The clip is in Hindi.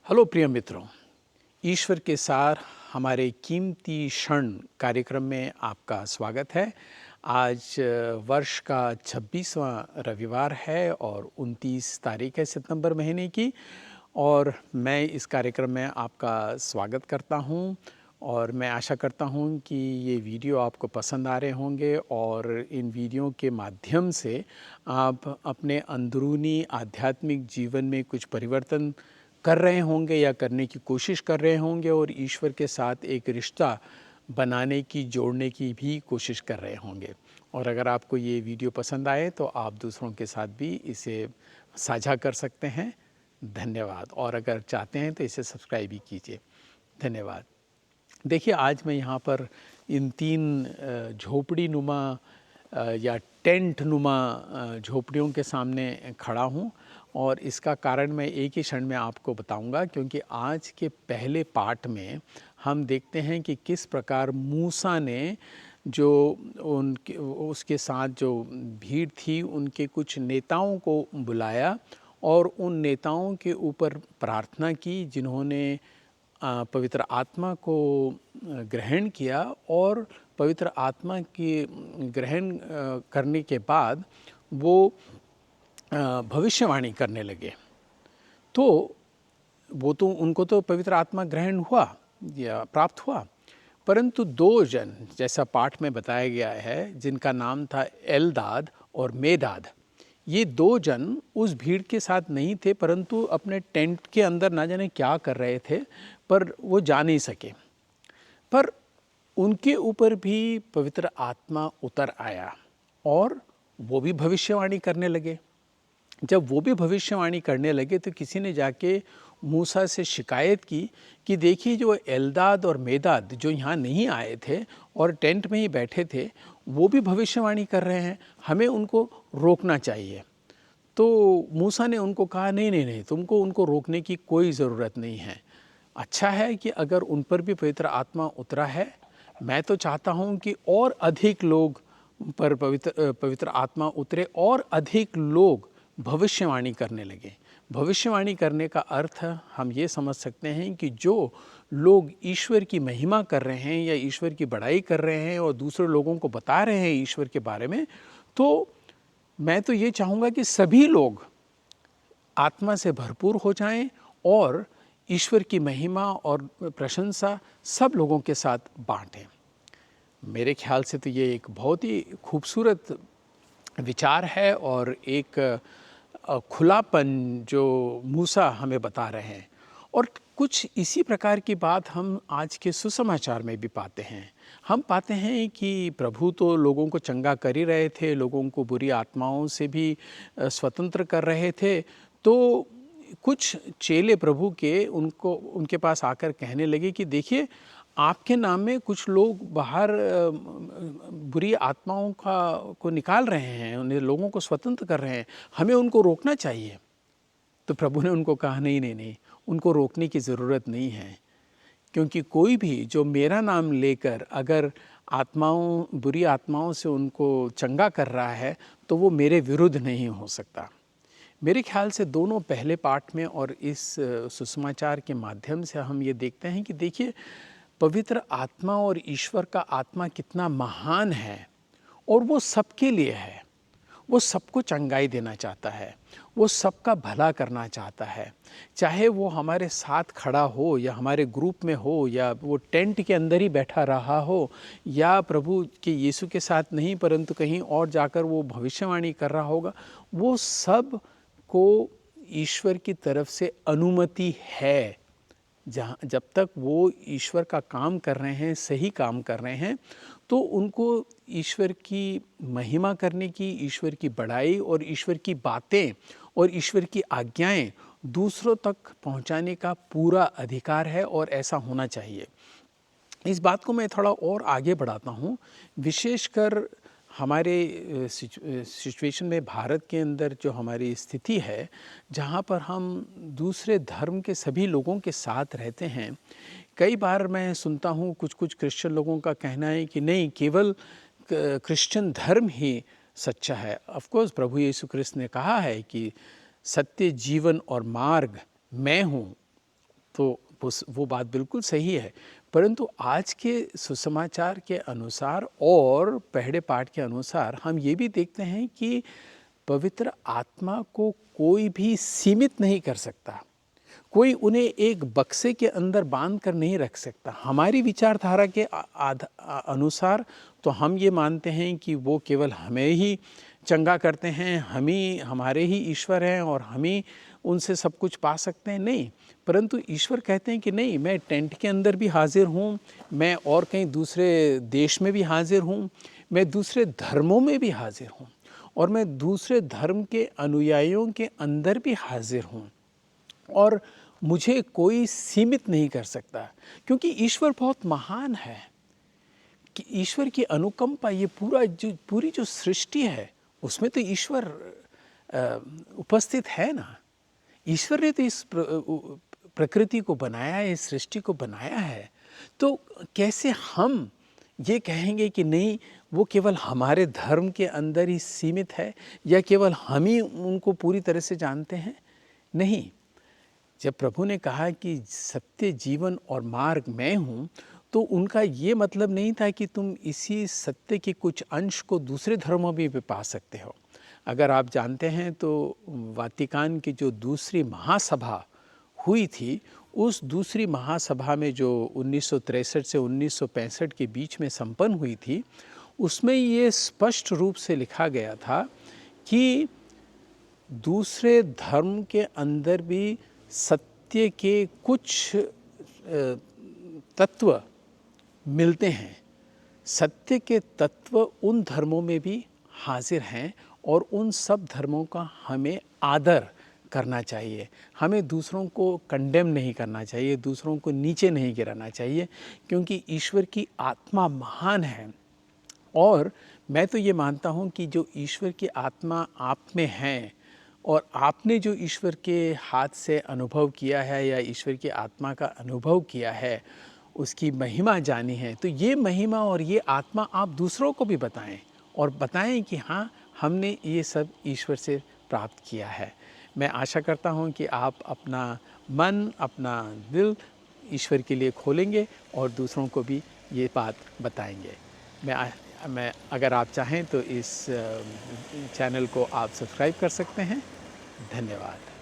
हेलो प्रिय मित्रों, ईश्वर के सार हमारे कीमती क्षण कार्यक्रम में आपका स्वागत है। आज वर्ष का 26वां रविवार है और 29 तारीख है सितंबर महीने की, और मैं इस कार्यक्रम में आपका स्वागत करता हूं। और मैं आशा करता हूं कि ये वीडियो आपको पसंद आ रहे होंगे और इन वीडियो के माध्यम से आप अपने अंदरूनी आध्यात्मिक जीवन में कुछ परिवर्तन कर रहे होंगे या करने की कोशिश कर रहे होंगे, और ईश्वर के साथ एक रिश्ता बनाने की, जोड़ने की भी कोशिश कर रहे होंगे। और अगर आपको ये वीडियो पसंद आए तो आप दूसरों के साथ भी इसे साझा कर सकते हैं। धन्यवाद। और अगर चाहते हैं तो इसे सब्सक्राइब भी कीजिए। धन्यवाद। देखिए, आज मैं यहाँ पर इन 3 झोपड़ी नुमा या टेंट नुमा झोपड़ियों के सामने खड़ा हूँ, और इसका कारण मैं एक ही क्षण में आपको बताऊंगा, क्योंकि आज के पहले पार्ट में हम देखते हैं कि किस प्रकार मूसा ने जो उनके उसके साथ जो भीड़ थी उनके कुछ नेताओं को बुलाया और उन नेताओं के ऊपर प्रार्थना की, जिन्होंने पवित्र आत्मा को ग्रहण किया, और पवित्र आत्मा की ग्रहण करने के बाद वो भविष्यवाणी करने लगे। तो वो तो उनको तो पवित्र आत्मा ग्रहण हुआ या प्राप्त हुआ, परंतु 2 जन, जैसा पाठ में बताया गया है, जिनका नाम था एल्दाद और मेदाद, ये 2 जन उस भीड़ के साथ नहीं थे, परंतु अपने टेंट के अंदर ना जाने क्या कर रहे थे, पर वो जा नहीं सके। पर उनके ऊपर भी पवित्र आत्मा उतर आया और वो भी भविष्यवाणी करने लगे। जब वो भी भविष्यवाणी करने लगे तो किसी ने जाके मूसा से शिकायत की कि देखिए, जो एल्दाद और मेदाद जो यहाँ नहीं आए थे और टेंट में ही बैठे थे, वो भी भविष्यवाणी कर रहे हैं, हमें उनको रोकना चाहिए। तो मूसा ने उनको कहा, नहीं नहीं नहीं, तुमको उनको रोकने की कोई ज़रूरत नहीं है। अच्छा है कि अगर उन पर भी पवित्र आत्मा उतरा है, मैं तो चाहता हूँ कि और अधिक लोग पर पवित्र आत्मा उतरे और अधिक लोग भविष्यवाणी करने लगे। भविष्यवाणी करने का अर्थ हम ये समझ सकते हैं कि जो लोग ईश्वर की महिमा कर रहे हैं या ईश्वर की बड़ाई कर रहे हैं और दूसरे लोगों को बता रहे हैं ईश्वर के बारे में, तो मैं तो ये चाहूँगा कि सभी लोग आत्मा से भरपूर हो जाएं और ईश्वर की महिमा और प्रशंसा सब लोगों के साथ बांटें। मेरे ख्याल से तो ये एक बहुत ही खूबसूरत विचार है और एक खुलापन जो मूसा हमें बता रहे हैं। और कुछ इसी प्रकार की बात हम आज के सुसमाचार में भी पाते हैं। हम पाते हैं कि प्रभु तो लोगों को चंगा कर ही रहे थे, लोगों को बुरी आत्माओं से भी स्वतंत्र कर रहे थे। तो कुछ चेले प्रभु के उनके पास आकर कहने लगे कि देखिए, आपके नाम में कुछ लोग बाहर बुरी आत्माओं को निकाल रहे हैं, उन्हें लोगों को स्वतंत्र कर रहे हैं, हमें उनको रोकना चाहिए। तो प्रभु ने उनको कहा, नहीं नहीं नहीं, उनको रोकने की ज़रूरत नहीं है, क्योंकि कोई भी जो मेरा नाम लेकर अगर बुरी आत्माओं से उनको चंगा कर रहा है, तो वो मेरे विरुद्ध नहीं हो सकता। मेरे ख्याल से दोनों पहले पाठ में और इस सुसमाचार के माध्यम से हम ये देखते हैं कि देखिए, पवित्र आत्मा और ईश्वर का आत्मा कितना महान है, और वो सबके लिए है। वो सबको चंगाई देना चाहता है, वो सबका भला करना चाहता है। चाहे वो हमारे साथ खड़ा हो या हमारे ग्रुप में हो या वो टेंट के अंदर ही बैठा रहा हो, या प्रभु के यीशु के साथ नहीं परंतु कहीं और जाकर वो भविष्यवाणी कर रहा होगा, वो सब को ईश्वर की तरफ से अनुमति है। जब तक वो ईश्वर का काम कर रहे हैं, सही काम कर रहे हैं, तो उनको ईश्वर की महिमा करने की, ईश्वर की बड़ाई और ईश्वर की बातें और ईश्वर की आज्ञाएं दूसरों तक पहुंचाने का पूरा अधिकार है, और ऐसा होना चाहिए। इस बात को मैं थोड़ा और आगे बढ़ाता हूँ। विशेषकर हमारे सिचुएशन में, भारत के अंदर जो हमारी स्थिति है, जहाँ पर हम दूसरे धर्म के सभी लोगों के साथ रहते हैं, कई बार मैं सुनता हूँ कुछ क्रिश्चियन लोगों का कहना है कि नहीं, केवल क्रिश्चियन धर्म ही सच्चा है। ऑफ कोर्स प्रभु यीशु क्रिस्त ने कहा है कि सत्य, जीवन और मार्ग मैं हूँ, तो वो बात बिल्कुल सही है। परंतु आज के सुसमाचार के अनुसार और पहले पाठ के अनुसार हम ये भी देखते हैं कि पवित्र आत्मा को कोई भी सीमित नहीं कर सकता, कोई उन्हें एक बक्से के अंदर बांध कर नहीं रख सकता। हमारी विचारधारा के अनुसार तो हम ये मानते हैं कि वो केवल हमें ही चंगा करते हैं, हम ही हमारे ही ईश्वर हैं और हम ही उनसे सब कुछ पा सकते हैं। नहीं, परंतु ईश्वर कहते हैं कि नहीं, मैं टेंट के अंदर भी हाजिर हूँ, मैं और कहीं दूसरे देश में भी हाजिर हूँ, मैं दूसरे धर्मों में भी हाजिर हूँ और मैं दूसरे धर्म के अनुयायियों के अंदर भी हाजिर हूँ और मुझे कोई सीमित नहीं कर सकता, क्योंकि ईश्वर बहुत महान है। कि ईश्वर की अनुकंपा, ये पूरी जो सृष्टि है उसमें तो ईश्वर उपस्थित है ना। ईश्वर ने तो इस प्रकृति को बनाया है, इस सृष्टि को बनाया है। तो कैसे हम ये कहेंगे कि नहीं, वो केवल हमारे धर्म के अंदर ही सीमित है या केवल हम ही उनको पूरी तरह से जानते हैं? नहीं। जब प्रभु ने कहा कि सत्य, जीवन और मार्ग मैं हूँ, तो उनका ये मतलब नहीं था कि तुम इसी सत्य के कुछ अंश को दूसरे धर्मों में भी पा सकते हो। अगर आप जानते हैं तो वाटिकान की जो दूसरी महासभा हुई थी, उस दूसरी महासभा में जो 1963 से 1965 के बीच में संपन्न हुई थी, उसमें ये स्पष्ट रूप से लिखा गया था कि दूसरे धर्म के अंदर भी सत्य के कुछ तत्व मिलते हैं। सत्य के तत्व उन धर्मों में भी हाजिर हैं और उन सब धर्मों का हमें आदर करना चाहिए। हमें दूसरों को कंडेम नहीं करना चाहिए, दूसरों को नीचे नहीं गिराना चाहिए, क्योंकि ईश्वर की आत्मा महान है। और मैं तो ये मानता हूँ कि जो ईश्वर की आत्मा आप में है और आपने जो ईश्वर के हाथ से अनुभव किया है या ईश्वर की आत्मा का अनुभव किया है, उसकी महिमा जानी है, तो ये महिमा और ये आत्मा आप दूसरों को भी बताएं और बताएं कि हाँ, हमने ये सब ईश्वर से प्राप्त किया है। मैं आशा करता हूँ कि आप अपना मन, अपना दिल ईश्वर के लिए खोलेंगे और दूसरों को भी ये बात बताएंगे। मैं अगर आप चाहें तो इस चैनल को आप सब्सक्राइब कर सकते हैं। धन्यवाद।